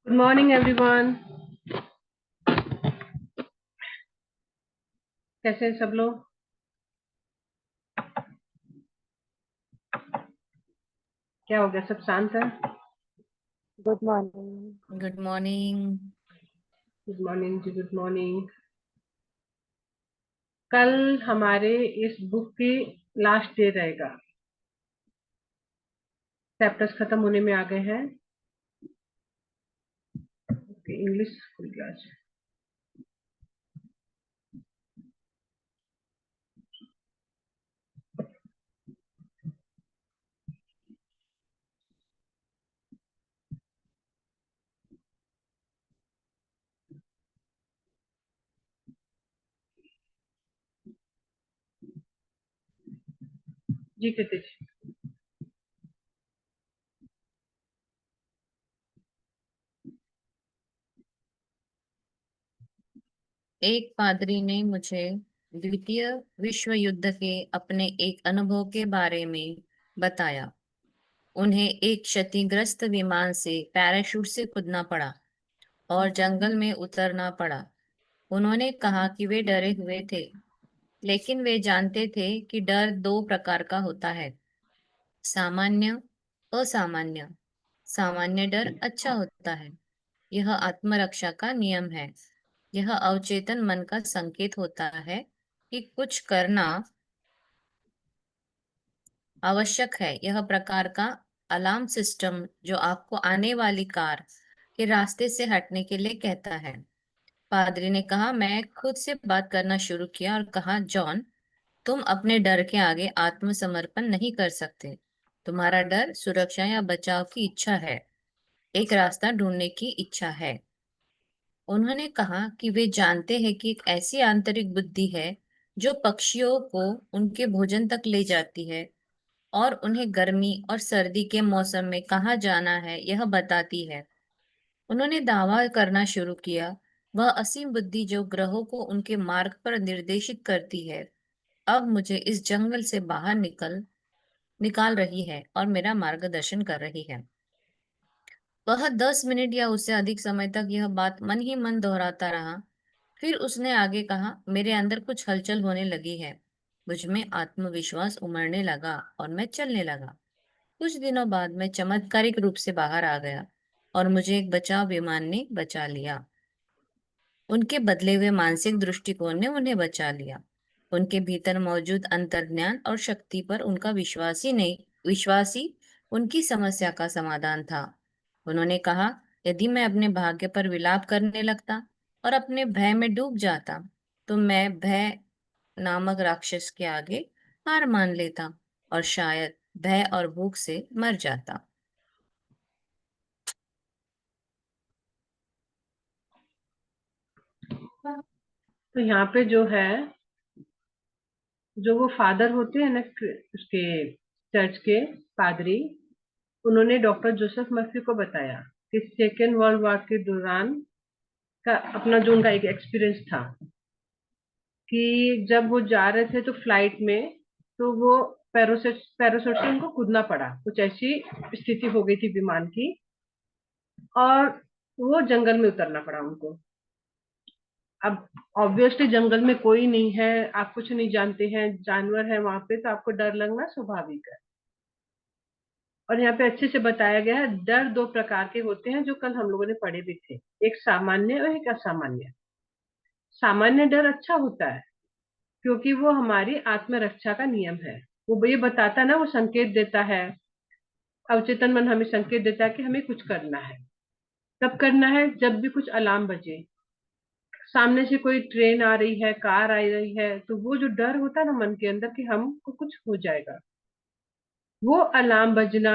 Good morning everyone. कैसे हैं सब लोग? क्या हो गया, सब शांत है? Good morning. Good morning. Good morning जी, गुड मॉर्निंग। कल हमारे इस बुक की लास्ट डे रहेगा। चैप्टर्स खत्म होने में आ गए हैं। Okay, English full class. जी कृति जी। एक पादरी ने मुझे द्वितीय विश्व युद्ध के अपने एक अनुभव के बारे में बताया। उन्हें एक क्षतिग्रस्त विमान से पैराशूट से कूदना पड़ा और जंगल में उतरना पड़ा। उन्होंने कहा कि वे डरे हुए थे, लेकिन वे जानते थे कि डर दो प्रकार का होता है, सामान्य, असामान्य। सामान्य डर अच्छा होता है। यह आत्मरक्षा का नियम है। यह अवचेतन मन का संकेत होता है कि कुछ करना आवश्यक है। यह प्रकार का अलार्म सिस्टम जो आपको आने वाली कार के रास्ते से हटने के लिए कहता है। पादरी ने कहा, मैं खुद से बात करना शुरू किया और कहा, जॉन, तुम अपने डर के आगे आत्मसमर्पण नहीं कर सकते। तुम्हारा डर सुरक्षा या बचाव की इच्छा है, एक रास्ता ढूंढने की इच्छा है। उन्होंने कहा कि वे जानते हैं कि एक ऐसी आंतरिक बुद्धि है जो पक्षियों को उनके भोजन तक ले जाती है और उन्हें गर्मी और सर्दी के मौसम में कहाँ जाना है यह बताती है। उन्होंने दावा करना शुरू किया, वह असीम बुद्धि जो ग्रहों को उनके मार्ग पर निर्देशित करती है, अब मुझे इस जंगल से बाहर निकाल रही है और मेरा मार्गदर्शन कर रही है। वह 10 मिनट या उससे अधिक समय तक यह बात मन ही मन दोहराता रहा। फिर उसने आगे कहा, मेरे अंदर कुछ हलचल होने लगी है। मुझ में आत्मविश्वास उमड़ने लगा और मैं चलने लगा। कुछ दिनों बाद मैं चमत्कारिक रूप से बाहर आ गया और मुझे एक बचाव विमान ने बचा लिया। उनके बदले हुए मानसिक दृष्टिकोण ने उन्हें बचा लिया। उनके भीतर मौजूद अंतर्ज्ञान और शक्ति पर उनका विश्वास ही उनकी समस्या का समाधान था। उन्होंने कहा, यदि मैं अपने भाग्य पर विलाप करने लगता और अपने भय में डूब जाता, तो मैं भय नामक राक्षस के आगे हार मान लेता और शायद भय और भूख से मर जाता। तो यहाँ पे जो है, जो वो फादर होते हैं ना, उसके चर्च के पादरी, उन्होंने डॉक्टर जोसेफ मर्फी को बताया कि सेकेंड वर्ल्ड वॉर के दौरान का अपना जो उनका एक एक्सपीरियंस था कि जब वो जा रहे थे तो फ्लाइट में, तो वो पैराशूट से उनको कूदना पड़ा। कुछ ऐसी स्थिति हो गई थी विमान की, और वो जंगल में उतरना पड़ा उनको। अब ऑब्वियसली जंगल में कोई नहीं है, आप कुछ नहीं जानते हैं, जानवर है वहां पे, तो आपको डर लगना स्वाभाविक है। और यहाँ पे अच्छे से बताया गया है, डर दो प्रकार के होते हैं जो कल हम लोगों ने पढ़े भी थे, एक सामान्य और एक असामान्य। सामान्य डर अच्छा होता है क्योंकि वो हमारी आत्मरक्षा का नियम है। वो ये बताता ना, वो संकेत देता है। अवचेतन मन हमें संकेत देता है कि हमें कुछ करना है। कब करना है? जब भी कुछ अलार्म बजे, सामने से कोई ट्रेन आ रही है, कार आ रही है, तो वो जो डर होता है ना मन के अंदर कि हमको कुछ हो जाएगा, वो अलार्म बजना,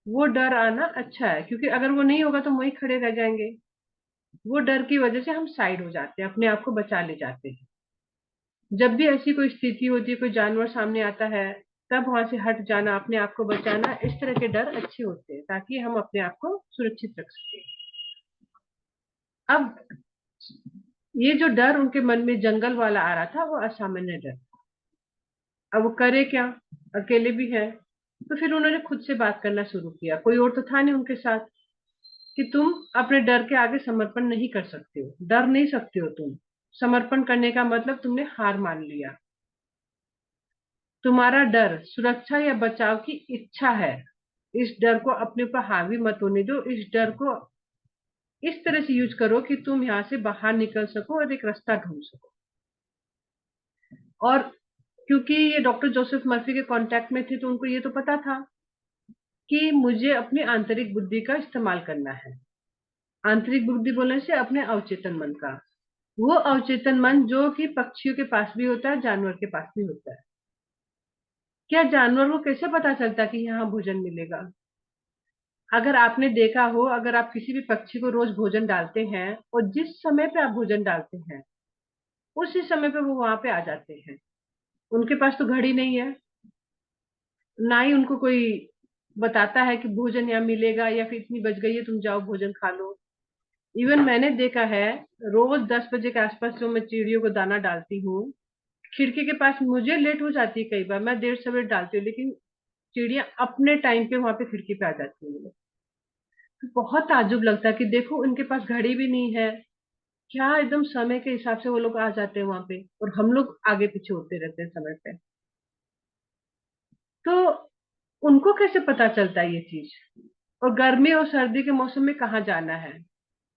वो डर आना अच्छा है। क्योंकि अगर वो नहीं होगा तो हम वहीं खड़े रह जाएंगे। वो डर की वजह से हम साइड हो जाते हैं, अपने आप को बचा ले जाते हैं। जब भी ऐसी कोई स्थिति होती है, कोई जानवर सामने आता है, तब वहां से हट जाना, अपने आप को बचाना, इस तरह के डर अच्छे होते हैं ताकि हम अपने आप को सुरक्षित रख सकें। अब ये जो डर उनके मन में जंगल वाला आ रहा था, वो असामान्य डर। अब वो करे क्या, अकेले भी है। तो फिर उन्होंने खुद से बात करना शुरू किया, कोई और तो था नहीं उनके साथ, कि तुम अपने डर के आगे समर्पण नहीं कर सकते हो, डर नहीं सकते हो तुम। समर्पण करने का मतलब तुमने हार मान लिया। तुम्हारा डर सुरक्षा या बचाव की इच्छा है। इस डर को अपने ऊपर हावी मत होने दो। इस डर को इस तरह से यूज करो कि तुम यहाँ से बाहर निकल सको और एक रास्ता ढूंढ सको। और क्योंकि ये डॉक्टर जोसेफ मर्फी के कांटेक्ट में थे, तो उनको ये तो पता था कि मुझे अपनी आंतरिक बुद्धि का इस्तेमाल करना है। आंतरिक बुद्धि बोलने से अपने अवचेतन मन का, वो अवचेतन मन जो कि पक्षियों के पास भी होता है, जानवर के पास भी होता है। क्या जानवर को कैसे पता चलता कि यहाँ भोजन मिलेगा? अगर आपने देखा हो, अगर आप किसी भी पक्षी को रोज भोजन डालते हैं और जिस समय पे आप भोजन डालते हैं उसी समय पे वो वहां पे आ जाते हैं। उनके पास तो घड़ी नहीं है, ना ही उनको कोई बताता है कि भोजन यहाँ मिलेगा या फिर इतनी बज गई है तुम जाओ भोजन खा लो। इवन मैंने देखा है, रोज 10 बजे के आसपास जो मैं चिड़ियों को दाना डालती हूँ, खिड़की के पास मुझे लेट हो जाती है, कई बार मैं देर सवेर डालती हूँ, लेकिन चिड़िया अपने टाइम पे वहां पे खिड़की पे आ जाती है। तो बहुत ताज्जुब लगता है कि देखो उनके पास घड़ी भी नहीं है, क्या एकदम समय के हिसाब से वो लोग आ जाते हैं वहां पे, और हम लोग आगे पीछे होते रहते हैं समय पे। तो उनको कैसे पता चलता है ये चीज? और गर्मी और सर्दी के मौसम में कहाँ जाना है?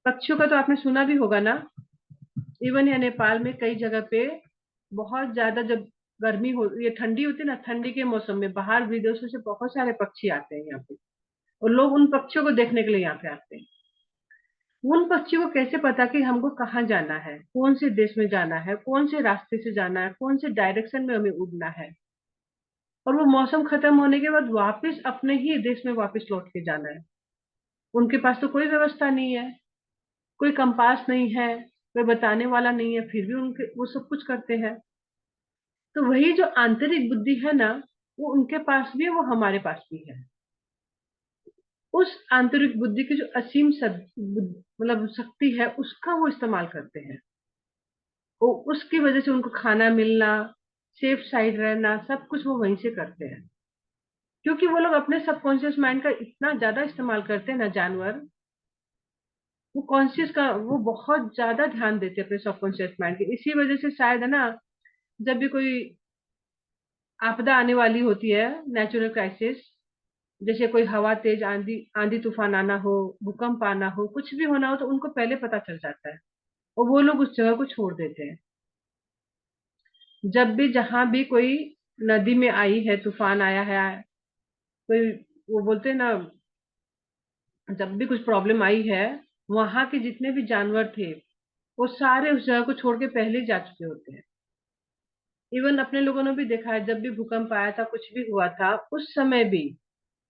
पक्षियों का तो आपने सुना भी होगा ना। इवन या नेपाल में कई जगह पे बहुत ज्यादा जब गर्मी हो, ये ठंडी होती है ना, ठंडी के मौसम में बाहर विदेशों से बहुत सारे पक्षी आते हैं यहाँ पे, और लोग उन पक्षियों को देखने के लिए यहाँ पे आते हैं। उन पक्षियों को कैसे पता कि हमको कहाँ जाना है, कौन से देश में जाना है, कौन से रास्ते से जाना है, कौन से डायरेक्शन में हमें उड़ना है, और वो मौसम खत्म होने के बाद वापस अपने ही देश में वापस लौट के जाना है? उनके पास तो कोई व्यवस्था नहीं है, कोई कंपास नहीं है, कोई बताने वाला नहीं है, फिर भी उनके वो सब कुछ करते हैं। तो वही जो आंतरिक बुद्धि है ना, वो उनके पास भी है, वो हमारे पास भी है। उस आंतरिक बुद्धि की जो असीम मतलब शक्ति है, उसका वो इस्तेमाल करते हैं। वो उसकी वजह से उनको खाना मिलना, सेफ साइड रहना, सब कुछ वो वहीं से करते हैं। क्योंकि वो लोग अपने सबकॉन्शियस माइंड का इतना ज्यादा इस्तेमाल करते हैं ना जानवर, वो कॉन्शियस का वो बहुत ज्यादा ध्यान देते हैं अपने सबकॉन्शियस माइंड के। इसी वजह से शायद है ना, जब भी कोई आपदा आने वाली होती है, नेचुरल क्राइसिस, जैसे कोई हवा तेज आंधी आंधी तूफान आना हो, भूकंप आना हो, कुछ भी होना हो, तो उनको पहले पता चल जाता है और वो लोग उस जगह को छोड़ देते हैं। जब भी जहां भी कोई नदी में आई है, तूफान आया है, कोई, वो बोलते हैं ना, जब भी कुछ प्रॉब्लम आई है, वहां के जितने भी जानवर थे वो सारे उस जगह को छोड़ के पहले ही जा चुके होते हैं। इवन अपने लोगों ने भी देखा है, जब भी भूकंप आया था, कुछ भी हुआ था, उस समय भी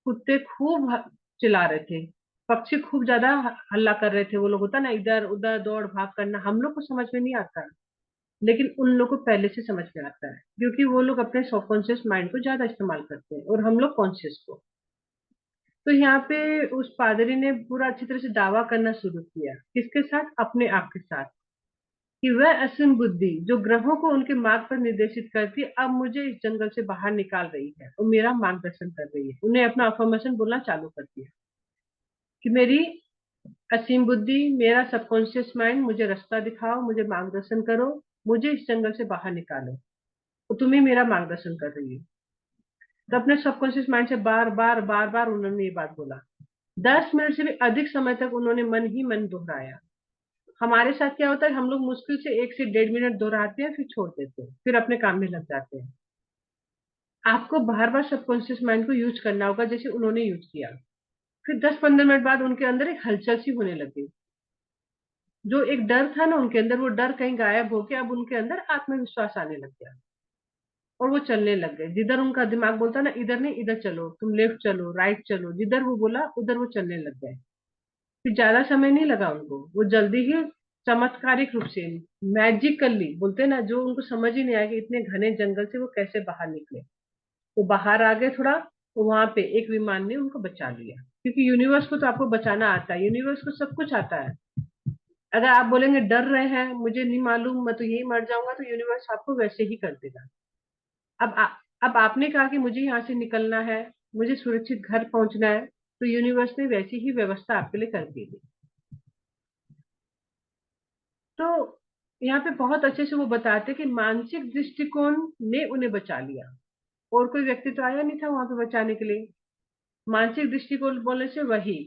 कुत्ते खूब चिल्ला रहे थे, पक्षी खूब ज्यादा हल्ला कर रहे थे। वो लोग होता ना, इधर उधर दौड़ भाग करना, हम लोग को समझ में नहीं आता, लेकिन उन लोग को पहले से समझ में आता है, क्योंकि वो लोग अपने सबकॉन्शियस माइंड को ज्यादा इस्तेमाल करते हैं और हम लोग कॉन्शियस को। तो यहाँ पे उस पादरी ने पूरा अच्छी तरह से दावा करना शुरू किया, किसके साथ? अपने आप के साथ, कि वह असीम बुद्धि जो ग्रहों को उनके मार्ग पर निर्देशित करती है, अब मुझे इस जंगल से बाहर निकाल रही है और मेरा मार्गदर्शन कर रही है। उन्हें अपना अफर्मेशन बोलना चालू कर दिया कि मेरी असीम बुद्धि, मेरा सबकॉन्शियस माइंड मुझे रास्ता दिखाओ, मुझे मार्गदर्शन करो, मुझे इस जंगल से बाहर निकालो, तो तुम्हें मेरा मार्गदर्शन कर रही है। तो अपने सबकॉन्शियस माइंड से बार बार बार बार उन्होंने ये बात बोला। 10 मिनट से भी अधिक समय तक उन्होंने मन ही मन दोहराया। हमारे साथ क्या होता है, हम लोग मुश्किल से 1 से 1.5 मिनट दोहराते हैं, फिर छोड़ देते हैं, फिर अपने काम में लग जाते हैं। आपको बार बार सबकॉन्शियस माइंड को यूज करना होगा, जैसे उन्होंने यूज किया। फिर 10-15 मिनट बाद उनके अंदर एक हलचल सी होने लगी। जो एक डर था ना उनके अंदर, वो डर कहीं गायब हो गया। अब उनके अंदर आत्मविश्वास आने लग गया और वो चलने लग गए। जिधर उनका दिमाग बोलता ना, इधर नहीं इधर चलो, तुम लेफ्ट चलो, राइट चलो, जिधर वो बोला उधर वो चलने लग गए। फिर ज्यादा समय नहीं लगा उनको, वो जल्दी ही चमत्कारिक रूप से, मैजिकली बोलते हैं ना, जो उनको समझ ही नहीं आया कि इतने घने जंगल से वो कैसे बाहर निकले। वो बाहर आ गए थोड़ा, तो वहां पे एक विमान ने उनको बचा लिया। क्योंकि यूनिवर्स को तो आपको बचाना आता है, यूनिवर्स को सब कुछ आता है। अगर आप बोलेंगे डर रहे हैं, मुझे नहीं मालूम, मैं तो यही मर जाऊंगा, तो यूनिवर्स आपको वैसे ही कर देगा। अब आपने कहा कि मुझे यहाँ से निकलना है, मुझे सुरक्षित घर पहुंचना है, तो यूनिवर्स ने वैसी ही व्यवस्था आपके लिए कर दी थी। तो यहाँ पे बहुत अच्छे से वो बताते कि मानसिक दृष्टिकोण ने उन्हें बचा लिया, और कोई व्यक्ति तो आया नहीं था वहां पे बचाने के लिए। मानसिक दृष्टिकोण बोलने से वही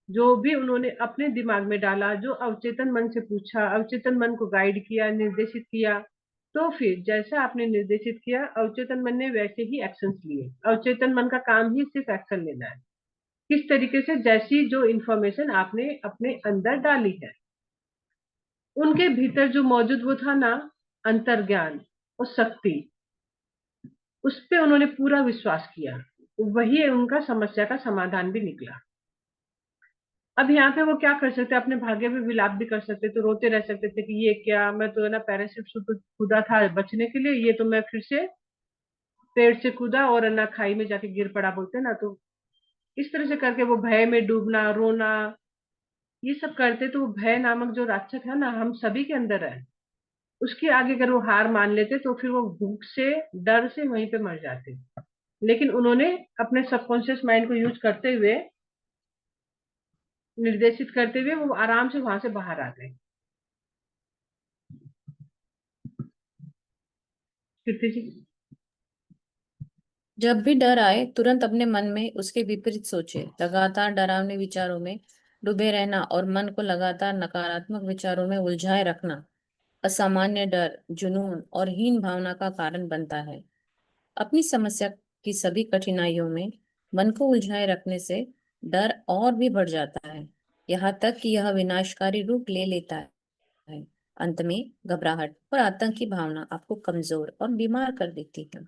जो भी उन्होंने अपने दिमाग में डाला, जो अवचेतन मन से पूछा, अवचेतन मन को गाइड किया, निर्देशित किया, तो फिर जैसा आपने निर्देशित किया अवचेतन मन ने वैसे ही एक्शंस लिए। अवचेतन मन का काम ही सिर्फ एक्शन लेना है, किस तरीके से, जैसी जो इंफॉर्मेशन आपने अपने अंदर डाली है। उनके भीतर जो मौजूद वो था ना, अंतर्ज्ञान और शक्ति, उस पे उन्होंने पूरा विश्वास किया, वही उनका समस्या का समाधान भी निकला। अब यहाँ पे वो क्या कर सकते, अपने भाग्य पे विलाप भी कर सकते, तो रोते रह सकते थे कि ये क्या, मैं तो है ना पैराशूट से कूदा था बचने के लिए, ये तो मैं फिर से पेड़ से कूदा और ना खाई में जाके गिर पड़ा, बोलते ना। तो इस तरह से करके वो भय में डूबना, रोना, ये सब करते। तो वो भय नामक जो राक्षस है ना, हम सभी के अंदर है, उसके आगे अगर वो हार मान लेते तो फिर वो भूख से, डर से वहीं पे मर जाते। लेकिन उन्होंने अपने सबकॉन्शियस माइंड को यूज करते हुए, निर्देशित करते हुए, वो आराम से वहां से बाहर आ गए। कीर्ति जी। जब भी डर आए तुरंत अपने मन में उसके विपरीत सोचे। लगातार डरावने विचारों में डूबे रहना और मन को लगातार नकारात्मक विचारों में उलझाए रखना असामान्य डर, जुनून और हीन भावना का कारण बनता है। अपनी समस्या की सभी कठिनाइयों में मन को उलझाए रखने से डर और भी बढ़ जाता है, यहाँ तक कि यह विनाशकारी रूप ले लेता है। अंत में घबराहट और आतंक की भावना आपको कमजोर और बीमार कर देती है।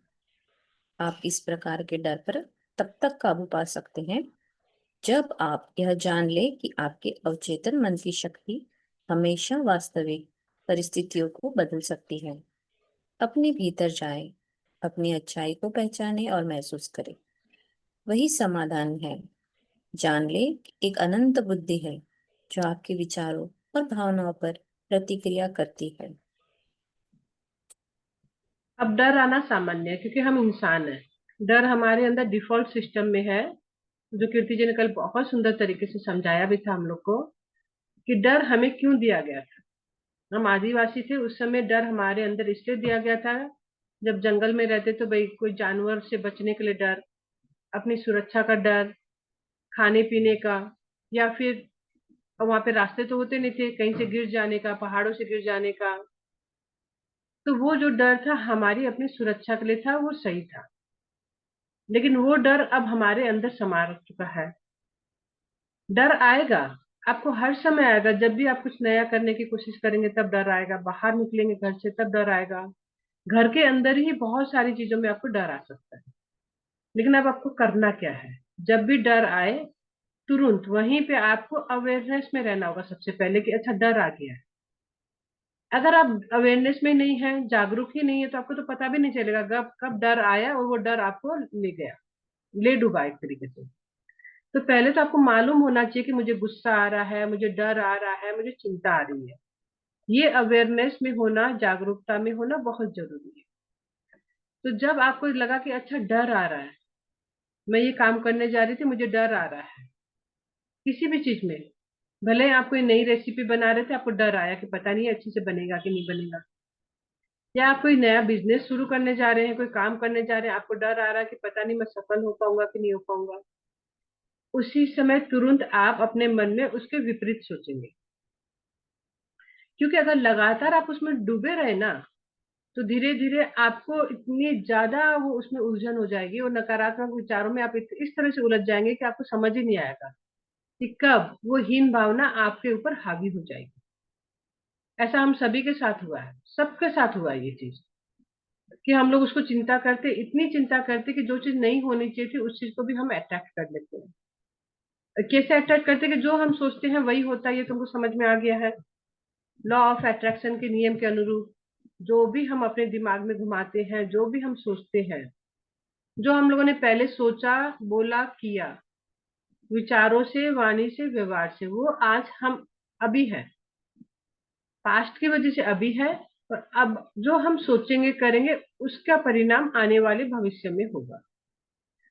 आप इस प्रकार के डर पर तब तक काबू पा सकते हैं जब आप यह जान ले कि आपके अवचेतन मन की शक्ति हमेशा वास्तविक परिस्थितियों को बदल सकती है। अपने भीतर जाए, अपनी अच्छाई को पहचाने और महसूस करें, वही समाधान है। जान ले कि एक अनंत बुद्धि है जो आपके विचारों और भावनाओं पर प्रतिक्रिया करती है। अब डर आना सामान्य है क्योंकि हम इंसान हैं। डर हमारे अंदर डिफॉल्ट सिस्टम में है, जो कीर्ति जी ने कल बहुत सुंदर तरीके से समझाया भी था हम लोग को कि डर हमें क्यों दिया गया था। हम आदिवासी थे, उस समय डर हमारे अंदर इसलिए दिया गया था, जब जंगल में रहते तो भाई कोई जानवर से बचने के लिए डर, अपनी सुरक्षा का डर, खाने पीने का, या फिर वहां पे रास्ते तो होते नहीं थे, कहीं से गिर जाने का, पहाड़ों से गिर जाने का। तो वो जो डर था हमारी अपनी सुरक्षा के लिए था, वो सही था। लेकिन वो डर अब हमारे अंदर समा चुका है। डर आएगा, आपको हर समय आएगा। जब भी आप कुछ नया करने की कोशिश करेंगे तब डर आएगा, बाहर निकलेंगे घर से तब डर आएगा, घर के अंदर ही बहुत सारी चीजों में आपको डर आ सकता है। लेकिन अब आपको करना क्या है, जब भी डर आए तुरंत वहीं पे आपको अवेयरनेस में रहना होगा सबसे पहले कि अच्छा डर आ गया है। अगर आप अवेयरनेस में नहीं है, जागरूक ही नहीं है, तो आपको तो पता भी नहीं चलेगा कब कब डर आया और वो डर आपको ले गया, ले डूबा एक तरीके से। तो पहले तो आपको मालूम होना चाहिए कि मुझे गुस्सा आ रहा है, मुझे डर आ रहा है, मुझे चिंता आ रही है। ये अवेयरनेस में होना, जागरूकता में होना बहुत जरूरी है। तो जब आपको लगा कि अच्छा डर आ रहा है, मैं ये काम करने जा रही थी, मुझे डर आ रहा है किसी भी चीज में, भले ही आप कोई नई रेसिपी बना रहे थे, आपको डर आया कि पता नहीं अच्छी से बनेगा कि नहीं बनेगा, या आप कोई नया बिजनेस शुरू करने जा रहे हैं, कोई काम करने जा रहे हैं, आपको डर आ रहा है कि पता नहीं मैं सफल हो पाऊंगा कि नहीं हो पाऊंगा, उसी समय तुरंत आप अपने मन में उसके विपरीत सोचेंगे। क्योंकि अगर लगातार आप उसमें डूबे रहे ना, तो धीरे धीरे आपको इतनी ज्यादा वो उसमें उलझन हो जाएगी और नकारात्मक विचारों में आप इस तरह से उलझ जाएंगे कि आपको समझ ही नहीं आएगा कि कब वो हीन भावना आपके ऊपर हावी हो जाएगी। ऐसा हम सभी के साथ हुआ है, सबके साथ हुआ है ये चीज, कि हम लोग उसको चिंता करते, इतनी चिंता करते कि जो चीज नहीं होनी चाहिए थी उस चीज को भी हम अट्रैक्ट कर लेते हैं। कैसे अट्रैक्ट करते हैं कि जो हम सोचते हैं वही होता है, ये तुमको समझ में आ गया है। लॉ ऑफ अट्रैक्शन के नियम के अनुरूप जो भी हम अपने दिमाग में घुमाते हैं, जो भी हम सोचते हैं, जो हम लोगों ने पहले सोचा, बोला, किया, विचारों से, वाणी से, व्यवहार से, वो आज हम अभी है, पास्ट की वजह से अभी है, और अब जो हम सोचेंगे करेंगे उसका परिणाम आने वाले भविष्य में होगा।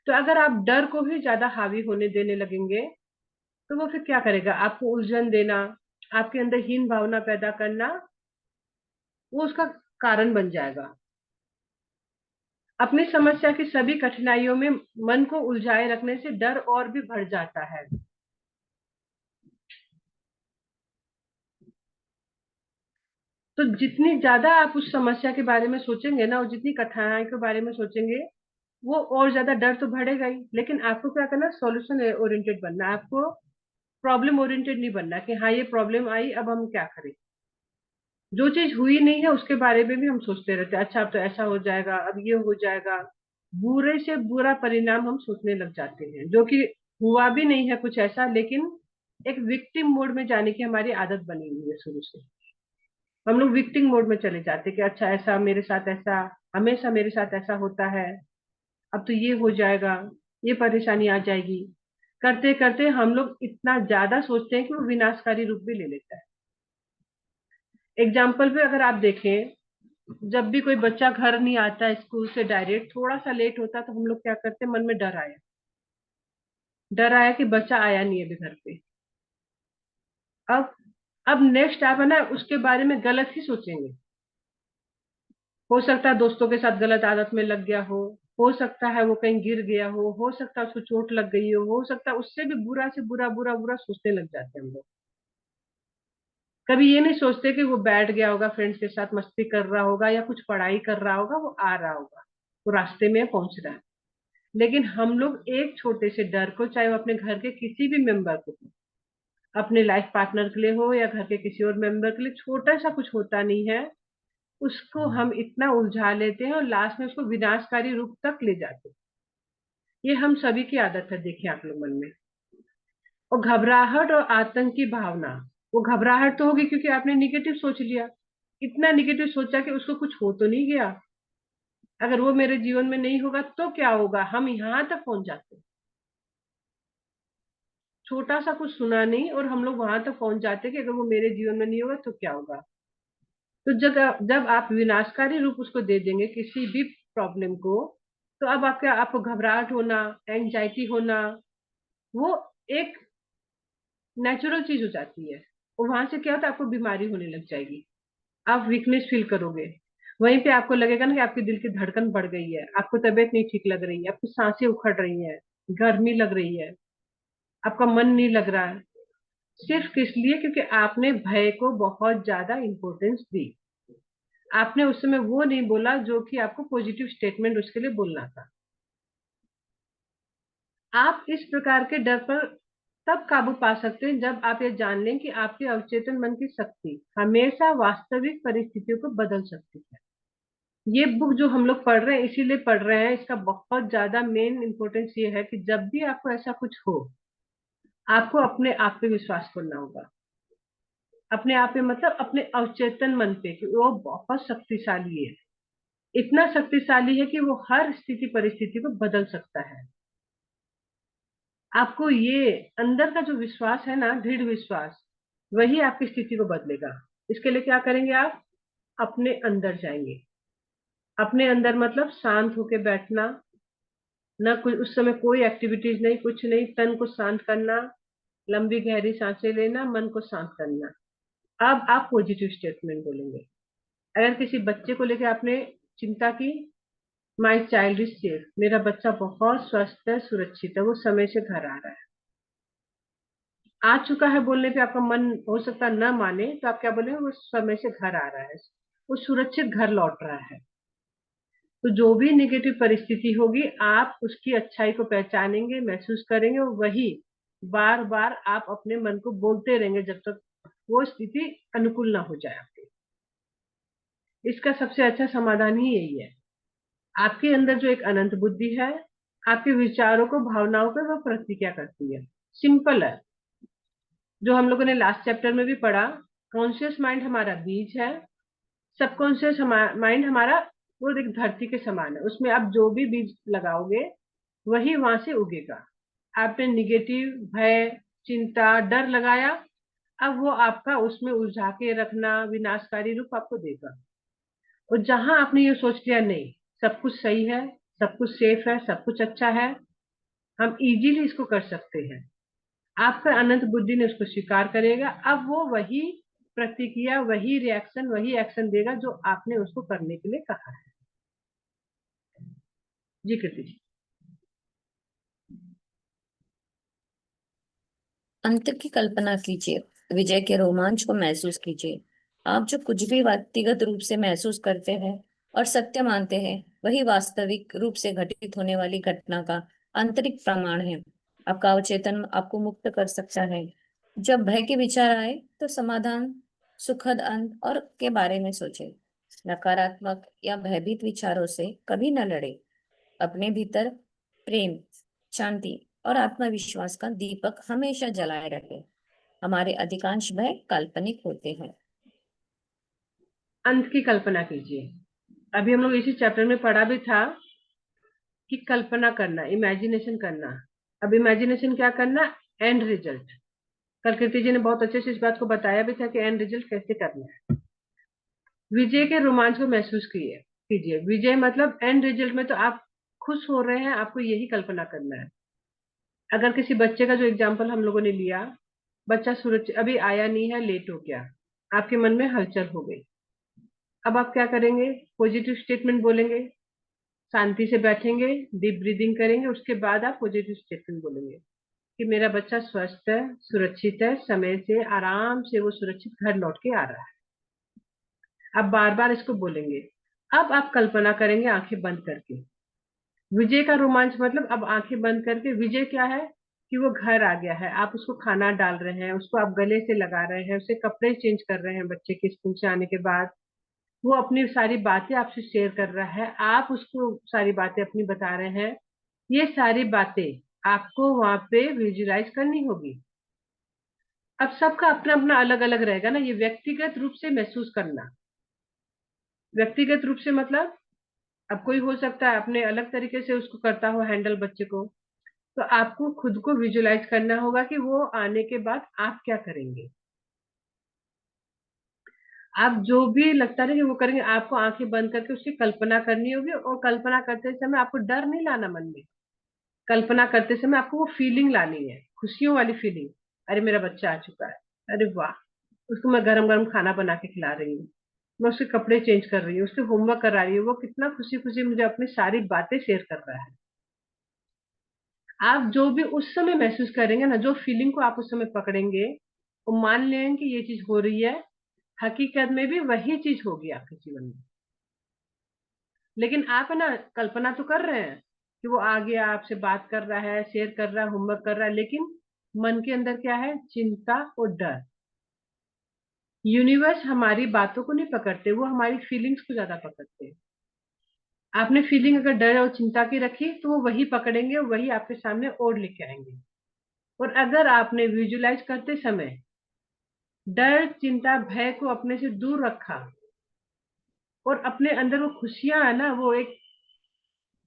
तो अगर आप डर को ही ज्यादा हावी होने देने लगेंगे तो वो फिर क्या करेगा, आपको उलझन देना, आपके अंदर हीन भावना पैदा करना, वो उसका कारण बन जाएगा। अपनी समस्या की सभी कठिनाइयों में मन को उलझाए रखने से डर और भी बढ़ जाता है। तो जितनी ज्यादा आप उस समस्या के बारे में सोचेंगे ना, और जितनी कठिनाई के बारे में सोचेंगे, वो और ज्यादा डर तो बढ़ेगा ही। लेकिन आपको क्या करना, सॉल्यूशन ओरिएंटेड बनना है। आपको प्रॉब्लम ओरिएंटेड नहीं बनना कि हाँ ये प्रॉब्लम आई, अब हम क्या करें। जो चीज हुई नहीं है उसके बारे में भी हम सोचते रहते हैं, अच्छा अब तो ऐसा हो जाएगा, अब ये हो जाएगा। बुरे से बुरा परिणाम हम सोचने लग जाते हैं, जो कि हुआ भी नहीं है कुछ ऐसा, लेकिन एक विक्टिम मोड में जाने की हमारी आदत बनी हुई है शुरू से। हम लोग विक्टिम मोड में चले जाते हैं कि अच्छा ऐसा मेरे साथ, ऐसा हमेशा मेरे साथ ऐसा होता है, अब तो ये हो जाएगा, ये परेशानी आ जाएगी। करते करते हम लोग इतना ज्यादा सोचते हैं कि वो विनाशकारी रूप भी ले लेता है। एग्जाम्पल पे अगर आप देखें, जब भी कोई बच्चा घर नहीं आता स्कूल से डायरेक्ट, थोड़ा सा लेट होता तो हम लोग क्या करते हैं, मन में डर आया, डर आया कि बच्चा आया नहीं है अभी घर पे। अब अब नेक्स्ट आप है ना उसके बारे में गलत ही सोचेंगे। हो सकता है दोस्तों के साथ गलत आदत में लग गया हो सकता है वो कहीं गिर गया हो सकता है उसको चोट लग गई हो सकता है उससे भी बुरा से बुरा बुरा बुरा सोचने लग जाते हैं हम लोग। कभी ये नहीं सोचते कि वो बैठ गया होगा, फ्रेंड्स के साथ मस्ती कर रहा होगा या कुछ पढ़ाई कर रहा होगा, वो आ रहा होगा, वो रास्ते में पहुंच रहा है। लेकिन हम लोग एक छोटे से डर को, चाहे वो अपने घर के किसी भी मेंबर को, अपने लाइफ पार्टनर के लिए हो या घर के किसी और मेंबर के लिए, छोटा सा कुछ होता नहीं है, उसको हम इतना उलझा लेते हैं और लास्ट में उसको विनाशकारी रूप तक ले जाते हैं। ये हम सभी की आदत है, देखिए आप लोग मन में। और घबराहट और आतंक की भावना, वो घबराहट तो होगी क्योंकि आपने निगेटिव सोच लिया, इतना निगेटिव सोचा कि उसको कुछ हो तो नहीं गया, अगर वो मेरे जीवन में नहीं होगा तो क्या होगा, हम यहां तक पहुंच जाते हैं। छोटा सा कुछ सुना नहीं और हम लोग वहां तक पहुंच जाते हैं कि अगर वो मेरे जीवन में नहीं होगा तो क्या होगा। तो जब जब आप विनाशकारी रूप उसको दे देंगे किसी भी प्रॉब्लम को, तो अब आपको घबराहट होना, एंजाइटी होना, वो एक नेचुरल चीज हो जाती है। और वहां से क्या होता है, आपको बीमारी होने लग जाएगी, आप वीकनेस फील करोगे। वहीं पे आपको लगेगा ना कि आपके दिल की धड़कन बढ़ गई है, आपको तबीयत नहीं ठीक लग रही है, आपकी सांसें उखड़ रही है, गर्मी लग रही है, आपका मन नहीं लग रहा है। सिर्फ किस लिए, क्योंकि आपने भय को बहुत ज्यादा इंपॉर्टेंस दी। आपने उस समय वो नहीं बोला जो कि आपको पॉजिटिव स्टेटमेंट उसके लिए बोलना था। आप इस प्रकार के डर पर तब काबू पा सकते हैं जब आप ये जान लें कि आपके अवचेतन मन की शक्ति हमेशा वास्तविक परिस्थितियों को बदल सकती है। ये बुक जो हम लोग पढ़ रहे हैं इसीलिए पढ़ रहे हैं, इसका बहुत ज्यादा मेन इंपॉर्टेंस ये है कि जब भी आपको ऐसा कुछ हो, आपको अपने आप पे विश्वास करना होगा। अपने आप पे मतलब अपने अवचेतन मन पे, कि वो बहुत शक्तिशाली है, इतना शक्तिशाली है कि वो हर स्थिति परिस्थिति को बदल सकता है। आपको ये अंदर का जो विश्वास है ना, दृढ़ विश्वास, वही आपकी स्थिति को बदलेगा। इसके लिए क्या करेंगे, आप अपने अंदर जाएंगे। अपने अंदर मतलब शांत होके बैठना, ना कुछ उस समय कोई एक्टिविटीज नहीं, कुछ नहीं, तन को शांत करना, लंबी गहरी सांसें लेना, मन को शांत करना। अब आप पॉजिटिव स्टेटमेंट बोलेंगे। अगर किसी बच्चे को लेकर आपने चिंता की, माई चाइल्ड इज सेफ, मेरा बच्चा बहुत स्वस्थ है, सुरक्षित है, वो समय से घर आ रहा है। आ चुका है बोलने पे आपका मन हो सकता न माने, तो आप क्या बोलेंगे, वो समय से घर आ रहा है, वो सुरक्षित घर लौट रहा है। तो जो भी नेगेटिव परिस्थिति होगी, आप उसकी अच्छाई को पहचानेंगे, महसूस करेंगे, और वही बार बार आप अपने मन को बोलते रहेंगे जब तक वो स्थिति अनुकूल ना हो जाए आपके। इसका सबसे अच्छा समाधान ही यही है। आपके अंदर जो एक अनंत बुद्धि है, आपके विचारों को, भावनाओं को वो प्रतिक्रिया करती है। सिंपल है, जो हम लोगों ने लास्ट चैप्टर में भी पढ़ा। कॉन्शियस माइंड हमारा बीज है, सबकॉन्शियस माइंड हमारा वो एक धरती के समान है, उसमें आप जो भी बीज लगाओगे वही वहां से उगेगा। आपने निगेटिव, भय, चिंता, डर लगाया, अब वो आपका उसमें उलझा के रखना विनाशकारी रूप आपको देगा। और जहां आपने ये सोच लिया नहीं, सब कुछ सही है, सब कुछ सेफ है, सब कुछ अच्छा है, हम इजीली इसको कर सकते हैं। आपका अनंत बुद्धि ने उसको स्वीकार करेगा। अब वो वही प्रतिक्रिया, वही रिएक्शन, वही एक्शन देगा जो आपने उसको करने के लिए कहा है। जी कृति जी। अंत की कल्पना कीजिए, विजय के रोमांच को महसूस कीजिए। आप जो कुछ भी व्यक्तिगत रूप से महसूस करते हैं और सत्य मानते हैं, वही वास्तविक रूप से घटित होने वाली घटना का आंतरिक प्रमाण है। आपका अवचेतन आपको मुक्त कर सकता है। जब भय के विचार आए तो समाधान, सुखद अंत और के बारे में सोचें। नकारात्मक या भयभीत विचारों से कभी न लड़े। अपने भीतर प्रेम, शांति और आत्मविश्वास का दीपक हमेशा जलाए रखें। हमारे अधिकांश भय काल्पनिक होते हैं। अंत की कल्पना कीजिए। अभी हम लोग इसी चैप्टर में पढ़ा भी था कि कल्पना करना, इमेजिनेशन करना। अब इमेजिनेशन क्या करना, एंड रिजल्ट। कल कीर्ति जी ने बहुत अच्छे से इस बात को बताया भी था कि एंड रिजल्ट कैसे करना है। विजय के रोमांच को महसूस कीजिए। विजय मतलब एंड रिजल्ट में तो आप खुश हो रहे हैं, आपको यही कल्पना करना है। अगर किसी बच्चे का जो एग्जाम्पल हम लोगों ने लिया, बच्चा सुरक्षित अभी आया नहीं है, लेट हो गया, आपके मन में हलचल हो गई। अब आप क्या करेंगे, पॉजिटिव स्टेटमेंट बोलेंगे, शांति से बैठेंगे, डीप ब्रीदिंग करेंगे, उसके बाद आप पॉजिटिव स्टेटमेंट बोलेंगे कि मेरा बच्चा स्वस्थ है, सुरक्षित है, समय से आराम से वो सुरक्षित घर लौट के आ रहा है। आप बार बार इसको बोलेंगे। अब आप कल्पना करेंगे आंखें बंद करके। विजय का रोमांच मतलब अब आंखें बंद करके विजय क्या है कि वो घर आ गया है, आप उसको खाना डाल रहे हैं, उसको आप गले से लगा रहे हैं, उसे कपड़े चेंज कर रहे हैं बच्चे के स्कूल से आने के बाद। वो अपनी सारी बातें आपसे शेयर कर रहा है, आप उसको सारी बातें अपनी बता रहे हैं। ये सारी बातें आपको वहां पे विजुलाइज करनी होगी। अब सबका अपना अपना अलग अलग रहेगा ना, ये व्यक्तिगत रूप से महसूस करना। व्यक्तिगत रूप से मतलब अब कोई हो सकता है अपने अलग तरीके से उसको करता हो हैंडल बच्चे को, तो आपको खुद को विजुलाइज करना होगा कि वो आने के बाद आप क्या करेंगे। आप जो भी लगता है कि वो करेंगे, आपको आंखें बंद करके उसकी कल्पना करनी होगी। और कल्पना करते समय आपको डर नहीं लाना मन में। कल्पना करते समय आपको वो फीलिंग लानी है, खुशियों वाली फीलिंग। अरे मेरा बच्चा आ चुका है, अरे वाह, उसको मैं गरम गरम खाना बना के खिला रही हूँ, मैं उसके कपड़े चेंज कर रही हूँ, उसके होमवर्क करा रही हूँ, वो कितना खुशी खुशी मुझे अपनी सारी बातें शेयर कर रहा है। आप जो भी उस समय महसूस करेंगे ना, जो फीलिंग को आप उस समय पकड़ेंगे, वो मान लेंगे कि ये चीज हो रही है, हकीकत में भी वही चीज होगी आपके जीवन में। लेकिन आप है ना, कल्पना तो कर रहे हैं कि वो आ गया, आपसे बात कर रहा है, शेयर कर रहा है, होमवर्क कर रहा है, लेकिन मन के अंदर क्या है, चिंता और डर। यूनिवर्स हमारी बातों को नहीं पकड़ते, वो हमारी फीलिंग्स को ज्यादा पकड़ते हैं। आपने फीलिंग अगर डर और चिंता की रखी तो वो वही पकड़ेंगे, वही आपके सामने और लेके आएंगे। और अगर आपने विजुलाइज करते समय डर, चिंता, भय को अपने से दूर रखा और अपने अंदर वो खुशियां है ना, वो एक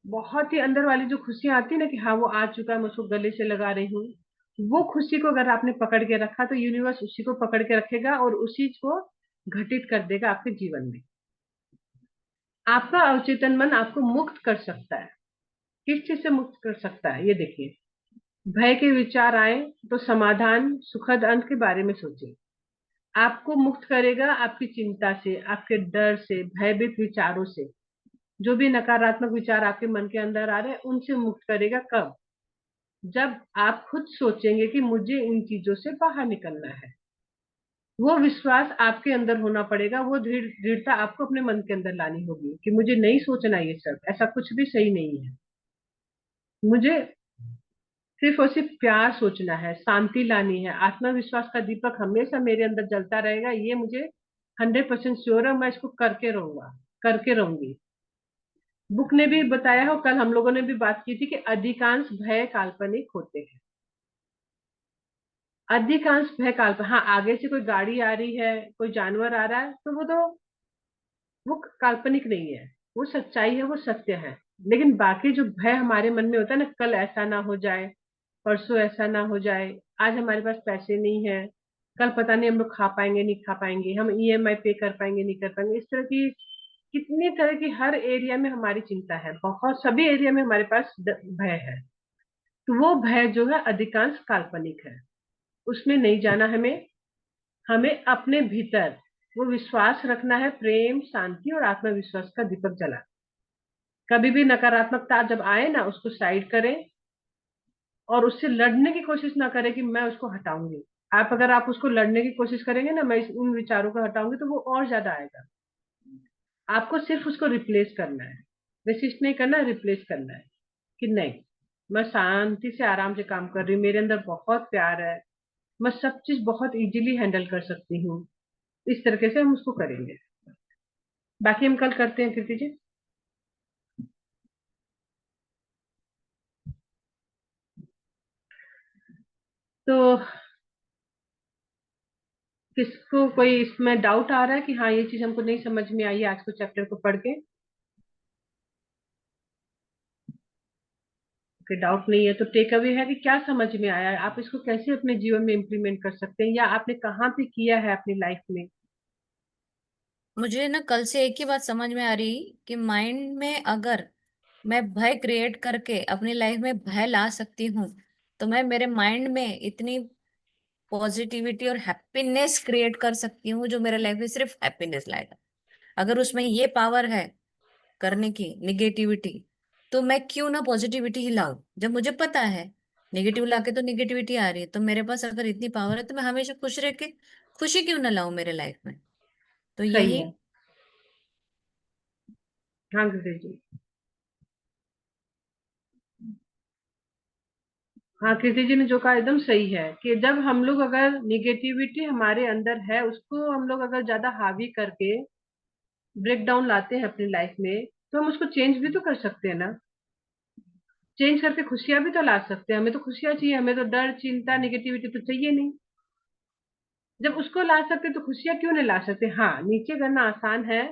बहुत ही अंदर वाली जो खुशियां आती है ना कि हाँ वो आ चुका है, मैं उसको गले से लगा रही हूँ, वो खुशी को अगर आपने पकड़ के रखा तो यूनिवर्स उसी को पकड़ के रखेगा और उसी को घटित कर देगा आपके जीवन में। आपका अवचेतन मन आपको मुक्त कर सकता है। किस चीज से मुक्त कर सकता है, ये देखिए। भय के विचार आए तो समाधान, सुखद अंत के बारे में सोचें। आपको मुक्त करेगा आपकी चिंता से, आपके डर से, भयभीत विचारों से। जो भी नकारात्मक विचार आपके मन के अंदर आ रहे हैं उनसे मुक्त करेगा। कब? जब आप खुद सोचेंगे कि मुझे इन चीजों से बाहर निकलना है। वो विश्वास आपके अंदर होना पड़ेगा, वो दृढ़ता आपको अपने मन के अंदर लानी होगी कि मुझे नहीं सोचना ये सब, ऐसा कुछ भी सही नहीं है। मुझे सिर्फ और सिर्फ प्यार सोचना है, शांति लानी है, आत्मविश्वास का दीपक हमेशा मेरे अंदर जलता रहेगा, ये मुझे 100% श्योर है। मैं इसको करके रहूंगा, करके रहूंगी। बुक ने भी बताया हो, कल हम लोगों ने भी बात की थी कि अधिकांश भय काल्पनिक होते हैं। अधिकांश भय काल्पनिक, हाँ आगे से कोई गाड़ी आ रही है, कोई जानवर आ रहा है, तो वो काल्पनिक नहीं है, वो सच्चाई है, वो सत्य है। लेकिन बाकी जो भय हमारे मन में होता है ना, कल ऐसा ना हो जाए, परसों ऐसा ना हो जाए, आज हमारे पास पैसे नहीं है, कल पता नहीं हम लोग खा पाएंगे नहीं खा पाएंगे, हम ईएमआई पे कर पाएंगे नहीं कर पाएंगे, इस तरह की कितनी तरह की हर एरिया में हमारी चिंता है, बहुत सभी एरिया में हमारे पास भय है। तो वो भय जो है अधिकांश काल्पनिक है, उसमें नहीं जाना हमें। हमें अपने भीतर वो विश्वास रखना है, प्रेम, शांति और आत्मविश्वास का दीपक जला। कभी भी नकारात्मकता जब आए ना, उसको साइड करें और उससे लड़ने की कोशिश ना करें कि मैं उसको हटाऊंगी। अगर आप उसको लड़ने की कोशिश करेंगे ना, मैं उन विचारों को हटाऊंगी, तो वो और ज्यादा आएगा। आपको सिर्फ उसको रिप्लेस करना है, रेसिस्ट नहीं करना, रिप्लेस करना है कि नहीं, मैं शांति से आराम से काम कर रही हूँ, मेरे अंदर बहुत प्यार है, मैं सब चीज बहुत इजीली हैंडल कर सकती हूँ। इस तरीके से हम उसको करेंगे। बाकी हम कल करते हैं कृति जी। तो किसको कोई इसमें डाउट आ रहा है कि हाँ ये चीज हमको नहीं समझ में आई आज को चैप्टर को पढ़ के? कोई डाउट नहीं है तो टेक अवे है कि क्या समझ में आया है, आप इसको कैसे अपने जीवन में इम्प्लीमेंट कर सकते हैं, या आपने कहाँ पे किया है अपनी लाइफ में? मुझे ना कल से एक ही बात समझ में आ रही कि माइंड में अगर मैं भय क्रिएट करके अपनी लाइफ में भय ला सकती हूँ, तो मैं मेरे माइंड में इतनी पॉजिटिविटी और हैप्पीनेस क्रिएट कर सकती हूँ जो मेरे लाइफ में सिर्फ हैप्पीनेस लाएगा। अगर उसमें ये पावर है करने की निगेटिविटी, तो मैं क्यों ना पॉजिटिविटी ही लाऊं। जब मुझे पता है नेगेटिव लाके तो निगेटिविटी आ रही है, तो मेरे पास अगर इतनी पावर है तो मैं हमेशा खुश रह के खुशी क्यों ना लाऊं मेरे लाइफ में। तो सही यही। है। हाँ गुरुदेव जी। हाँ कीर्ति जी ने जो कहा एकदम सही है कि जब हम लोग अगर निगेटिविटी हमारे अंदर है, उसको हम लोग अगर ज्यादा हावी करके ब्रेक डाउन लाते हैं अपनी लाइफ में, तो हम उसको चेंज भी तो कर सकते हैं ना। चेंज करके खुशियां भी तो ला सकते हैं। हमें तो खुशियां चाहिए, हमें तो डर, चिंता, निगेटिविटी तो चाहिए नहीं। जब उसको ला सकते तो खुशियां क्यों नहीं ला सकते? हाँ, नीचे करना आसान है,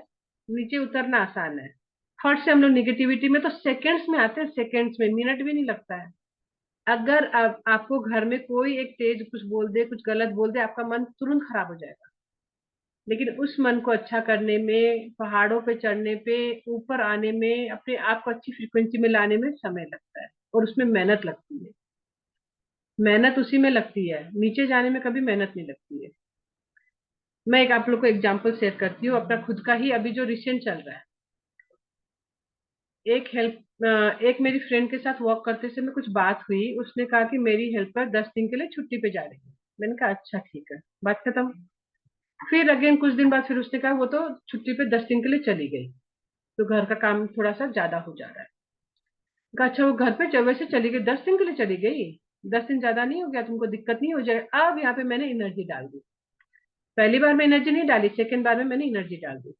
नीचे उतरना आसान है। फट से हम लोग निगेटिविटी में तो सेकंड्स में आते हैं, सेकंड्स में, मिनट भी नहीं लगता है। अगर आपको घर में कोई एक तेज कुछ बोल दे, कुछ गलत बोल दे, आपका मन तुरंत खराब हो जाएगा। लेकिन उस मन को अच्छा करने में, पहाड़ों पे चढ़ने पे, ऊपर आने में, अपने आप को अच्छी फ्रीक्वेंसी में लाने में समय लगता है, और उसमें मेहनत लगती है। मेहनत उसी में लगती है, नीचे जाने में कभी मेहनत नहीं लगती है। मैं एक आप लोग को एग्जांपल शेयर करती हूँ अपना खुद का ही, अभी जो रिसेंट चल रहा है। एक मेरी फ्रेंड के साथ वॉक करते समय कुछ बात हुई, उसने कहा कि मेरी हेल्पर 10 दिन के लिए छुट्टी पे जा रही है। मैंने कहा अच्छा ठीक है, बात खत्म। फिर अगेन कुछ दिन बाद फिर उसने कहा वो तो छुट्टी पे 10 दिन के लिए चली गई, तो घर का काम थोड़ा सा ज्यादा हो जा रहा है। कहा अच्छा वो घर पे जब वैसे चली गई, 10 दिन के लिए चली गई, 10 दिन ज्यादा नहीं हो गया, तुमको दिक्कत नहीं हो जाए? अब यहाँ पे मैंने एनर्जी डाल दी। पहली बार में एनर्जी नहीं डाली, सेकेंड बार में मैंने एनर्जी डाल दी।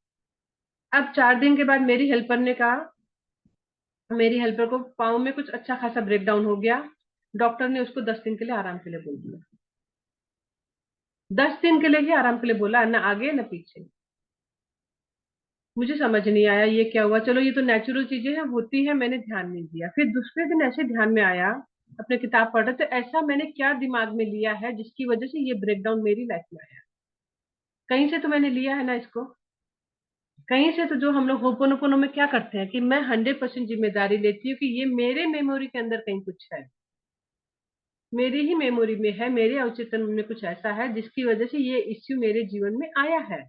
अब 4 दिन के बाद मेरी हेल्पर ने कहा, मेरी हेल्पर को पाँव में कुछ अच्छा खासा ब्रेकडाउन हो गया, डॉक्टर ने उसको 10 दिन के लिए आराम के लिए बोल दिया। 10 दिन के लिए ही आराम के लिए बोला, ना आगे ना पीछे। मुझे समझ नहीं आया ये क्या हुआ, चलो ये तो नेचुरल चीजें हैं, होती है, मैंने ध्यान नहीं दिया। फिर दूसरे दिन ऐसे ध्यान में आया, अपने किताब पढ़ रहे तो ऐसा मैंने क्या दिमाग में लिया है जिसकी वजह से ये ब्रेकडाउन मेरी लाइफ में आया? कहीं से तो मैंने लिया है ना इसको, कहीं से तो। जो हम लोग होपोनोपोनो में क्या करते हैं कि मैं 100% जिम्मेदारी लेती हूँ कि ये मेरे मेमोरी के अंदर कहीं कुछ है, मेरी ही मेमोरी में है, मेरे अवचेतन में कुछ ऐसा है जिसकी वजह से ये इश्यू मेरे जीवन में आया है।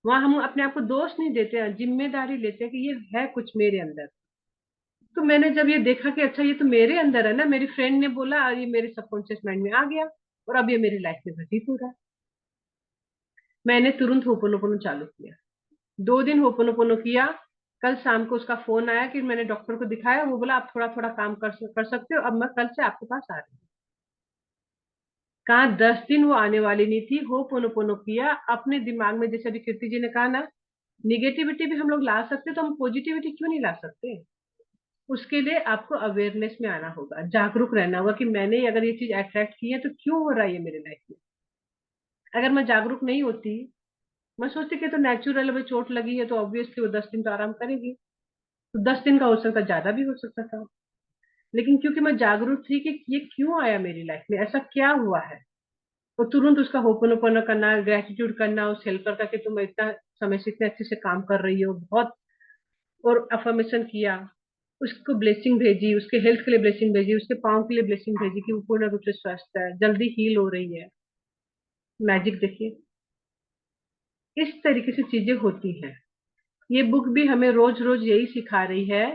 वहां हम अपने आप को दोष नहीं देते हैं, जिम्मेदारी लेते हैं कि ये है कुछ मेरे अंदर। तो मैंने जब ये देखा कि अच्छा ये तो मेरे अंदर है ना, मेरी फ्रेंड ने बोला और ये मेरे सबकॉन्शियस माइंड में आ गया, और अब ये मेरी लाइफ में घटित हो रहा है। मैंने तुरंत होपोनोपोनो चालू किया, 2 दिन होपोनोपोनो किया। कल शाम को उसका फोन आया कि मैंने डॉक्टर को दिखाया, वो बोला आप थोड़ा थोड़ा काम कर सकते हो, अब मैं कल से आपके पास आ रही हूँ। कहा 10 दिन वो आने वाली नहीं थी, होपोनोपोनो किया अपने दिमाग में। जैसे अभी कीर्ति जी ने कहा ना, निगेटिविटी भी हम लोग ला सकते, तो हम पॉजिटिविटी क्यों नहीं ला सकते? उसके लिए आपको अवेयरनेस में आना होगा, जागरूक रहना होगा कि मैंने अगर ये चीज अट्रैक्ट की है तो क्यों हो रहा है ये मेरे लाइफ में। अगर मैं जागरूक नहीं होती, मैं सोचती कि तो नेचुरल, अभी चोट लगी है तो ऑब्वियसली वो 10 दिन तो आराम करेगी, तो 10 दिन का हो सकता, ज्यादा भी हो सकता था। लेकिन क्योंकि मैं जागरूक थी कि ये क्यों आया मेरी लाइफ में, ऐसा क्या हुआ है, तो तुरंत उसका होपनोपनो करना, ग्रेटिट्यूड करना उस हेल्पर का कि तुम इतना समय से इतने अच्छे से काम कर रही हो, बहुत, और अफर्मेशन किया। उसको ब्लेसिंग भेजी, उसके हेल्थ के लिए ब्लेसिंग भेजी, उसके पाँव के लिए ब्लेसिंग भेजी कि वो पूर्ण रूप से स्वस्थ है, जल्दी हील हो रही है। मैजिक देखिए, इस तरीके से चीजें होती हैं। ये बुक भी हमें रोज रोज यही सिखा रही है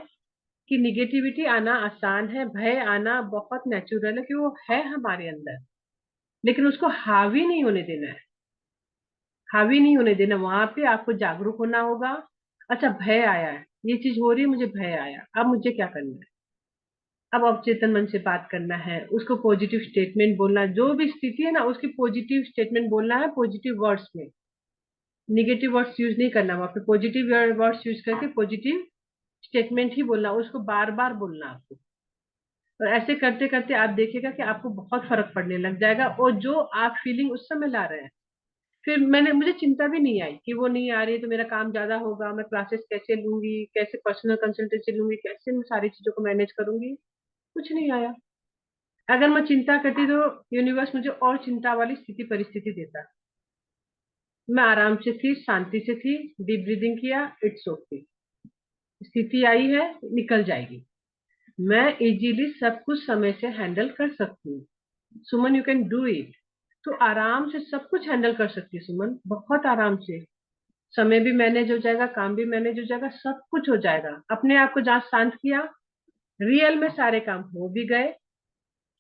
कि निगेटिविटी आना आसान है, भय आना बहुत नेचुरल है, कि वो है हमारे अंदर, लेकिन उसको हावी नहीं होने देना है। हावी नहीं होने देना, वहां पे आपको जागरूक होना होगा। अच्छा, भय आया है, ये चीज हो रही है, मुझे भय आया, अब मुझे क्या करना है? अब अवचेतन मन से बात करना है, उसको पॉजिटिव स्टेटमेंट बोलना है। जो भी स्थिति है ना, उसकी पॉजिटिव स्टेटमेंट बोलना है, पॉजिटिव वर्ड्स में। निगेटिव वर्ड्स यूज नहीं करना, वहां पे पॉजिटिव वर्ड्स यूज करके पॉजिटिव स्टेटमेंट ही बोलना, उसको बार बार बोलना आपको। और ऐसे करते करते आप देखिएगा कि आपको बहुत फर्क पड़ने लग जाएगा, और जो आप फीलिंग उस समय ला रहे हैं, फिर मुझे चिंता भी नहीं आई कि वो नहीं आ रही तो मेरा काम ज्यादा होगा, मैं क्लासेस कैसे लूंगी, कैसे पर्सनल कंसल्टेंसी लूंगी, कैसे मैं सारी चीजों को मैनेज करूंगी। कुछ नहीं आया। अगर मैं चिंता करती तो यूनिवर्स मुझे और चिंता वाली स्थिति परिस्थिति देता। मैं आराम से थी, शांति से थी, डीप ब्रीदिंग किया, इट्स ओके, स्थिति आई है, निकल जाएगी। मैं इजीली सब कुछ समय से हैंडल कर सकती हूँ। सुमन, यू कैन डू इट। तो आराम से सब कुछ हैंडल कर सकती है सुमन, बहुत आराम से। समय भी मैनेज हो जाएगा, काम भी मैनेज हो जाएगा, सब कुछ हो जाएगा। अपने आप को जहाँ शांत किया, रियल में सारे काम हो भी गए।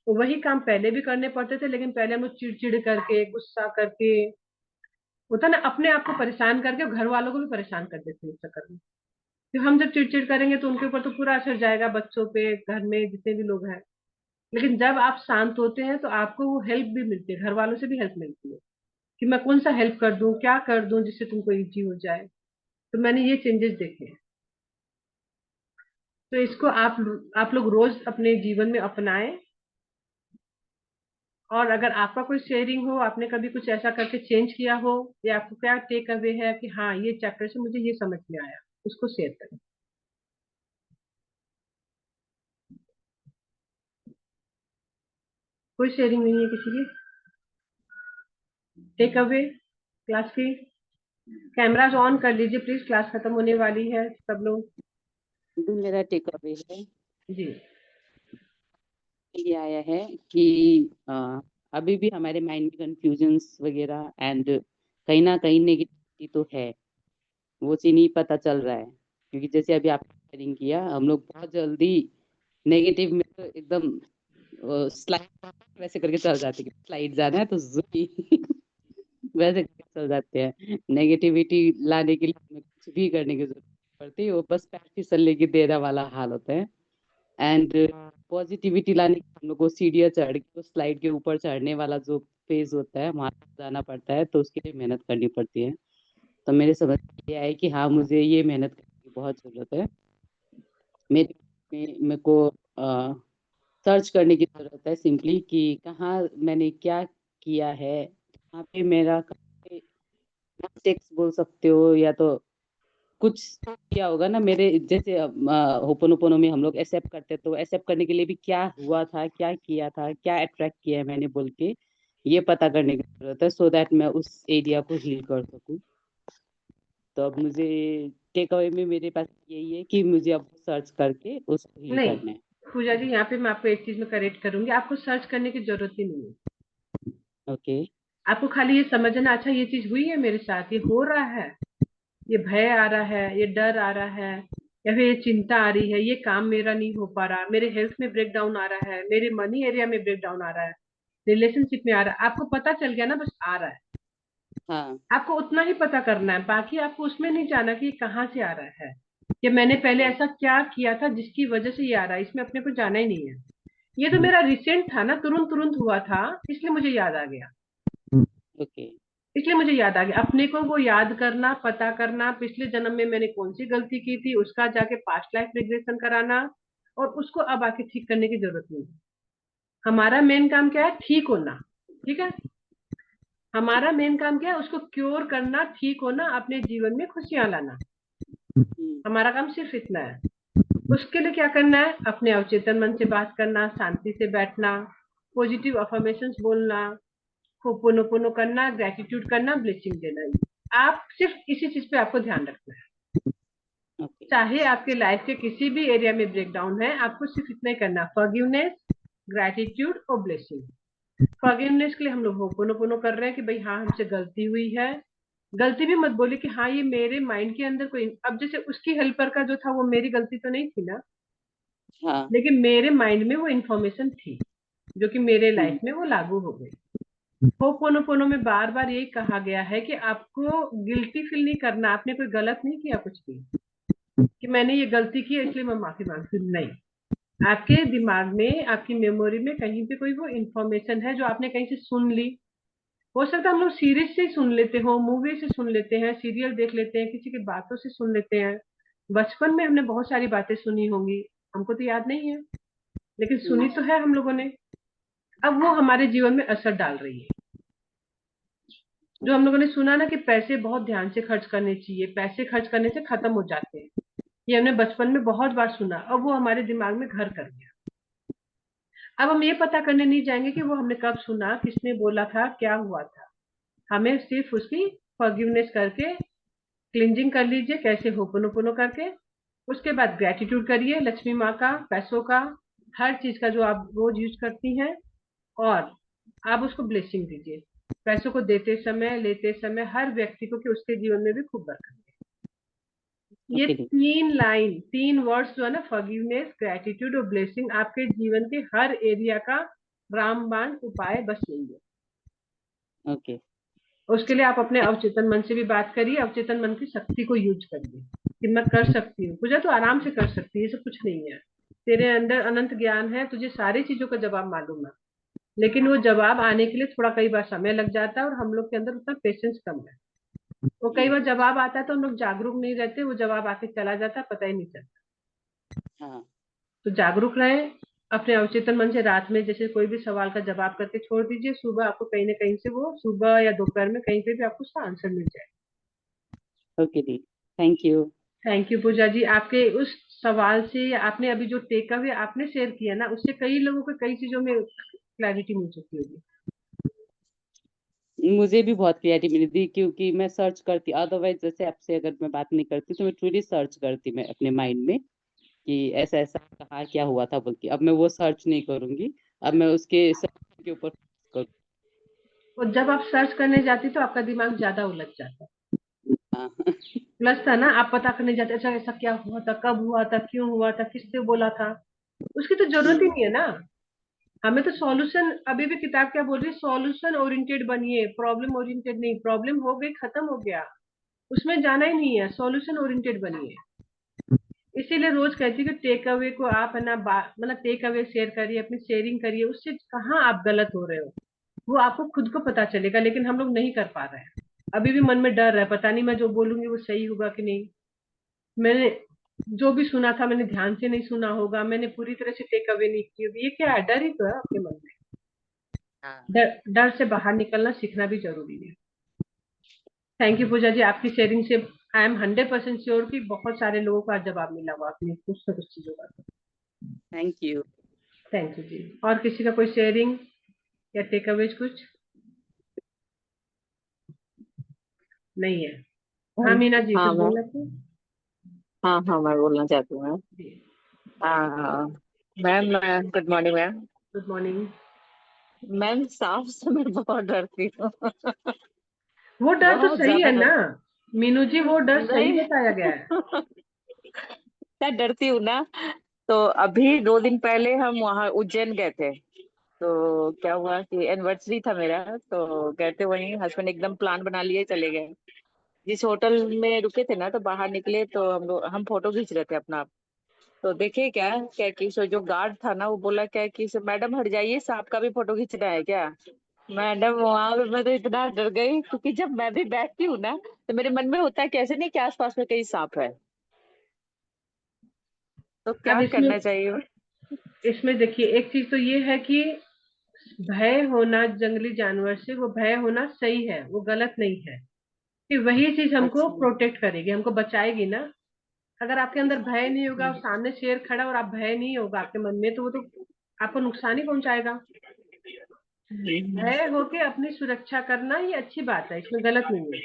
वही काम पहले भी करने पड़ते थे, लेकिन पहले हम लोग चिड़चिड़ करके, गुस्सा करके, होता ना, अपने आप को परेशान करके और घर वालों को भी परेशान कर देते हैं इस चक्कर में। तो हम जब चिड़चिड़ करेंगे तो उनके ऊपर तो पूरा असर जाएगा, बच्चों पे, घर में जितने भी लोग हैं। लेकिन जब आप शांत होते हैं तो आपको वो हेल्प भी मिलती है, घर वालों से भी हेल्प मिलती है कि मैं कौन सा हेल्प कर दूं, क्या कर दूं जिससे तुमको इजी हो जाए। तो मैंने ये चेंजेस देखे हैं। तो इसको आप लोग रोज अपने जीवन में अपनाएं। और अगर आपका कोई शेयरिंग हो, आपने कभी कुछ ऐसा करके चेंज किया हो, या आपको क्या टेक अवे है कि हाँ ये चैप्टर से मुझे ये समझ में आया, उसको शेयर करें। कोई शेयरिंग नहीं है किसी की? टेक अवे क्लास की? कैमराज ऑन कर लीजिए प्लीज, क्लास खत्म होने वाली है, सब लोग। मेरा टेक अवे है, जी। ये आया है कि अभी भी हमारे माइंड में कंफ्यूजन्स वगैरह एंड कहीं ना कहीं नेगेटिविटी तो है, वो चीज नहीं पता चल रहा है। क्योंकि जैसे अभी आपने शेयरिंग किया, हम लोग बहुत जल्दी नेगेटिव में तो एकदम स्लाइड वैसे करके चल जाते हैं, स्लाइड जाना है तो वैसे करके चल जाते हैं। नेगेटिविटी लाने के लिए हमें कुछ भी करने की जरूरत नहीं पड़ती, वो बस पैर फिसलने की देर वाला हाल होता है। एंड पॉजिटिविटी लाने के लिए हम लोग को सीढ़ियाँ चढ़ के उस स्लाइड के ऊपर चढ़ने वाला जो फेज होता है, वहां तक जाना पड़ता है, तो उसके लिए मेहनत करनी पड़ती है। तो मेरे समझ में ये आया कि हाँ, मुझे ये मेहनत करने की बहुत जरूरत है। मेरे को सर्च करने की जरूरत है सिंपली कि कहाँ मैंने क्या किया है, कहाँ पे मेरा मिस्टेक्स बोल सकते हो, या तो कुछ किया होगा ना मेरे जैसे। होपोनोपोनो में हम लोग एक्सेप्ट करते, तो एक्सेप्ट करने के लिए भी क्या हुआ था, क्या किया था, क्या अट्रैक्ट किया है मैंने बोल के, ये पता करने की जरूरत है, सो दैट मैं उस एरिया को हील कर सकूं। तो अब मुझे टेक अवे में मेरे पास यही है कि मुझे अब सर्च करके उसको हील नहीं करना है। पूजा जी, यहाँ पे मैं आपको एक चीज में करेक्ट करूंगी, आपको सर्च करने की जरूरत ही नहीं है। ओके। आपको खाली ये समझना, अच्छा ये चीज हुई है मेरे साथ, ये हो रहा है, ये भय आ रहा है, ये डर आ रहा है, या फिर ये चिंता आ रही है, ये काम मेरा नहीं हो पा रहा, मेरे हेल्थ में ब्रेक डाउन आ रहा है, मेरे मनी एरिया में ब्रेक डाउन आ रहा है, रिलेशनशिप में आ रहा है। आपको पता चल गया ना, बस आ रहा है। हाँ। आपको उतना ही पता करना है, बाकी आपको उसमें नहीं जाना कि ये कहाँ से आ रहा है, या मैंने पहले ऐसा क्या किया था जिसकी वजह से ये आ रहा है, इसमें अपने को जाना ही नहीं है। ये तो मेरा रिसेंट था ना, तुरंत तुरंत हुआ था, इसलिए मुझे याद आ गया। ओके। इसलिए मुझे याद आ गया। अपने को वो याद करना, पता करना, पिछले जन्म में मैंने कौन सी गलती की थी, उसका जाके पास्ट लाइफ रिग्रेशन कराना, और उसको अब आके ठीक करने की जरूरत नहीं है। हमारा मेन काम क्या है? ठीक होना। ठीक है, हमारा मेन काम क्या है? उसको क्योर करना, ठीक होना, अपने जीवन में खुशियां लाना। हमारा काम सिर्फ इतना है। उसके लिए क्या करना है? अपने अवचेतन मन से बात करना, शांति से बैठना, पॉजिटिव अफर्मेशंस बोलना, होपोनोपोनो करना, ग्रेटिट्यूड करना, ब्लेसिंग देना। आप सिर्फ इसी चीज पे आपको ध्यान रखना है। ओके। चाहे आपके लाइफ के किसी भी एरिया में ब्रेकडाउन है, आपको सिर्फ इतना ही करना, फॉरगिवनेस, ग्रैटिट्यूड और ब्लेसिंग। फॉरगिवनेस के लिए हम लोग होपोनोपोनो कर रहे हैं कि भाई हाँ हमसे गलती हुई है। गलती भी मत बोले कि हाँ ये मेरे माइंड के अंदर कोई, अब जैसे उसकी हेल्पर का जो था वो मेरी गलती तो नहीं थी ना, हाँ। लेकिन मेरे माइंड में वो इन्फॉर्मेशन थी जो कि मेरे लाइफ हम्म। में वो लागू हो गई। होपोनोपोनो में बार बार यही कहा गया है कि आपको गिल्टी फील नहीं करना, आपने कोई गलत नहीं किया कुछ भी कि मैंने ये गलती की है इसलिए मैं माफी मांगती हूँ, नहीं। आपके दिमाग में, आपकी मेमोरी में कहीं पे कोई वो इन्फॉर्मेशन है जो आपने कहीं से सुन ली। हो सकता है हम लोग सीरीज से ही सुन लेते हो, मूवी से सुन लेते हैं, सीरियल देख लेते हैं, किसी की बातों से सुन लेते हैं। बचपन में हमने बहुत सारी बातें सुनी होंगी, हमको तो याद नहीं है, लेकिन सुनी तो है हम लोगों ने। अब वो हमारे जीवन में असर डाल रही है। जो हम लोगों ने सुना ना कि पैसे बहुत ध्यान से खर्च करने चाहिए, पैसे खर्च करने से खत्म हो जाते हैं, ये हमने बचपन में बहुत बार सुना, अब वो हमारे दिमाग में घर कर गया। अब हम ये पता करने नहीं जाएंगे कि वो हमने कब सुना, किसने बोला था, क्या हुआ था। हमें सिर्फ उसकी फॉरगिवनेस करके क्लिंजिंग कर लीजिए, कैसे होपोनोपोनो करके। उसके बाद ग्रेटिट्यूड करिए, लक्ष्मी माँ का, पैसों का, हर चीज का जो आप रोज यूज करती हैं। और आप उसको ब्लेसिंग दीजिए, पैसों को देते समय, लेते समय, हर व्यक्ति को, कि उसके जीवन में भी खूब बरकत है। ये ओके दी। 3 लाइन, 3 वर्ड्स जो है ना, फॉरगिवनेस, ग्रेटिट्यूड और ब्लेसिंग, आपके जीवन के हर एरिया का रामबाण उपाय बस यही है। ओके। उसके लिए आप अपने अवचेतन मन से भी बात करिए, अवचेतन मन की शक्ति को यूज करिए कि मैं कर सकती हूँ, पूजा तो आराम से कर सकती है, ये सब कुछ नहीं है। तेरे अंदर अनंत ज्ञान है, तुझे सारी चीजों का जवाब मालूम है, लेकिन वो जवाब आने के लिए थोड़ा कई बार समय लग जाता है और हम लोग के अंदर उतना पेशेंस कम है। वो कई बार जवाब आता है तो हम लोग जागरूक नहीं रहते, वो जवाब आके चला जाता है, पता ही नहीं चलता। हाँ। तो जागरूक रहें, अपने अवचेतन मन से रात में जैसे कोई भी सवाल का जवाब करके छोड़ दीजिए, सुबह आपको कहीं ना कहीं से वो, सुबह या दोपहर में कहीं पे भी आपको उसका आंसर मिल जाए। ओके दी। Thank you. Thank you Pooja ji, आपके उस सवाल से, या आपने अभी जो टेक अवे आपने शेयर किया ना, उससे कई लोगों को कई चीजों में क्लैरिटी मिल चुकी होगी। मुझे भी बहुत क्लियरिटी मिली थी क्योंकि मैं सर्च करती, अदरवाइज जैसे आपसे अगर मैं बात नहीं करती तो मैं ट्रूली सर्च करती मैं अपने माइंड में कि ऐसा ऐसा कहा क्या हुआ था बोल के। अब मैं वो सर्च नहीं करूंगी, अब मैं उसके सर्च के ऊपर करूँ। और जब आप सर्च करने जाती तो आपका दिमाग ज्यादा उलझ जाता है। हाँ। प्लस था ना, आप पता करने जाते, अच्छा ऐसा क्या हुआ था, कब हुआ था, क्यों हुआ था, किससे बोला था, उसकी तो जरूरत ही नहीं है ना। हमें तो सॉल्यूशन, अभी भी किताब क्या बोल रही है, सॉल्यूशन ओरिएंटेड बनिए, प्रॉब्लम ओरिएंटेड नहीं। प्रॉब्लम हो गई, खत्म हो गया, उसमें जाना ही नहीं है, सॉल्यूशन ओरिएंटेड बनिए। इसीलिए रोज कहती हूँ कि टेक अवे को आप है ना, मतलब टेक अवे शेयर करिए, अपनी शेयरिंग करिए, उससे कहाँ आप गलत हो रहे हो वो आपको खुद को पता चलेगा, लेकिन हम लोग नहीं कर पा रहे हैं। अभी भी मन में डर है, पता नहीं मैं जो बोलूंगी वो सही होगा कि नहीं, मैंने जो भी सुना था मैंने ध्यान से नहीं सुना होगा, मैंने पूरी तरह से टेक अवे नहीं की होगी, ये क्या है, डर ही तो है आपके मन में। हाँ। डर से बाहर निकलना सीखना भी जरूरी है। थैंक यू पूजा जी, आपकी शेयरिंग से आई एम 100% श्योर कि बहुत सारे लोगों को आज जवाब मिला हुआ अपनी कुछ ना कुछ चीजों का। Thank you. थैंक यू जी। और किसी का कोई शेयरिंग या टेक अवेज कुछ नहीं है? हाँ मीना जी, हाँ कुछ मैम। बोलना थी हाँ हाँ, मैं बोलना चाहती हूँ मैम। जी। हाँ मैम, मैं good morning ma'am. Good morning. Ma'am, सांप से मैं बहुत डरती हूँ। वो डर तो बहुत सही ज्यादा है ना डर। मीनू जी, वो डर सही नहीं। बताया गया है। मैं डरती हूँ ना। तो अभी 2 दिन पहले हम वहाँ उज्जैन गए थे। तो क्या हुआ कि एनिवर्सरी था मेरा, तो गए थे वहीं, हस्बैंड एकदम प्लान बना लिए चले गए। जिस होटल में रुके थे ना, तो बाहर निकले तो हम फोटो खींच रहे थे अपना। तो देखे क्या क्या कि सो जो गार्ड था ना, वो बोला क्या कि सो मैडम हट जाइए, सांप का भी फोटो खींचना है क्या। मैडम, वहां पे मैं तो इतना डर गई, क्योंकि जब मैं भी बैठती हूँ ना, तो मेरे मन में होता है कैसे नहीं कि आसपास में कहीं सांप है। तो अब क्या इसमें करना चाहिए। इसमें देखिए, एक चीज तो ये है कि भय होना जंगली जानवर से, वो भय होना सही है, वो गलत नहीं है, कि वही चीज हमको अच्छा। प्रोटेक्ट करेगी, हमको बचाएगी ना। अगर आपके अंदर भय नहीं होगा और सामने शेर खड़ा और आप, भय नहीं होगा आपके मन में, तो वो तो आपको नुकसान ही पहुंचाएगा। हम्म। भय होके अपनी सुरक्षा करना ये अच्छी बात है, इसमें गलत नहीं है।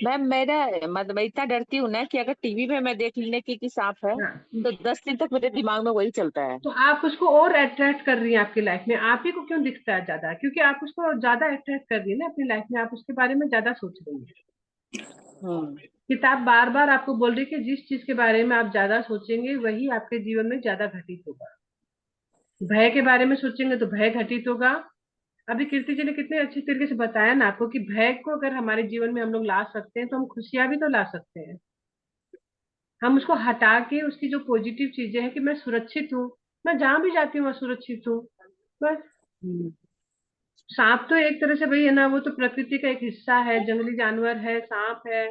मैम मेरा मतलब मैं इतना डरती हूँ ना कि अगर टीवी में मैं देख लेने की सांप है हाँ, तो 10 दिन तक मेरे दिमाग में वही चलता है। तो आप उसको और अट्रैक्ट कर रही हैं आपकी लाइफ में, आप ही को क्यों दिखता है ज्यादा, क्योंकि आप उसको ज्यादा अट्रैक्ट कर रही है ना अपनी लाइफ में, आप उसके बारे में ज्यादा सोच रही हैं। हम्म। किताब बार बार आपको बोल रही है कि जिस चीज के बारे में आप ज्यादा सोचेंगे वही आपके जीवन में ज्यादा घटित होगा। भय के बारे में सोचेंगे तो भय घटित होगा। अभी कीर्ति जी ने कितने अच्छे तरीके से बताया ना आपको कि भय को अगर हमारे जीवन में हम लोग ला सकते हैं तो हम खुशियां भी तो ला सकते हैं। हम उसको हटा के उसकी जो पॉजिटिव चीजें हैं कि मैं सुरक्षित हूँ, मैं जहां भी जाती हूँ मैं सुरक्षित हूँ, बस। हम्म, सांप तो एक तरह से भाई है ना, वो तो प्रकृति का एक हिस्सा है, जंगली जानवर है, सांप है,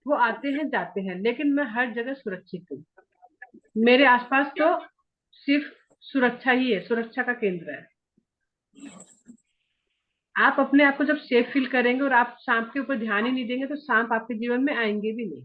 वो आते हैं जाते हैं, लेकिन मैं हर जगह सुरक्षित हूँ। मेरे आसपास तो सिर्फ सुरक्षा ही है, सुरक्षा का केंद्र है। आप अपने आप को जब सेफ फील करेंगे और आप सांप के ऊपर ध्यान ही नहीं देंगे तो सांप आपके जीवन में आएंगे भी नहीं।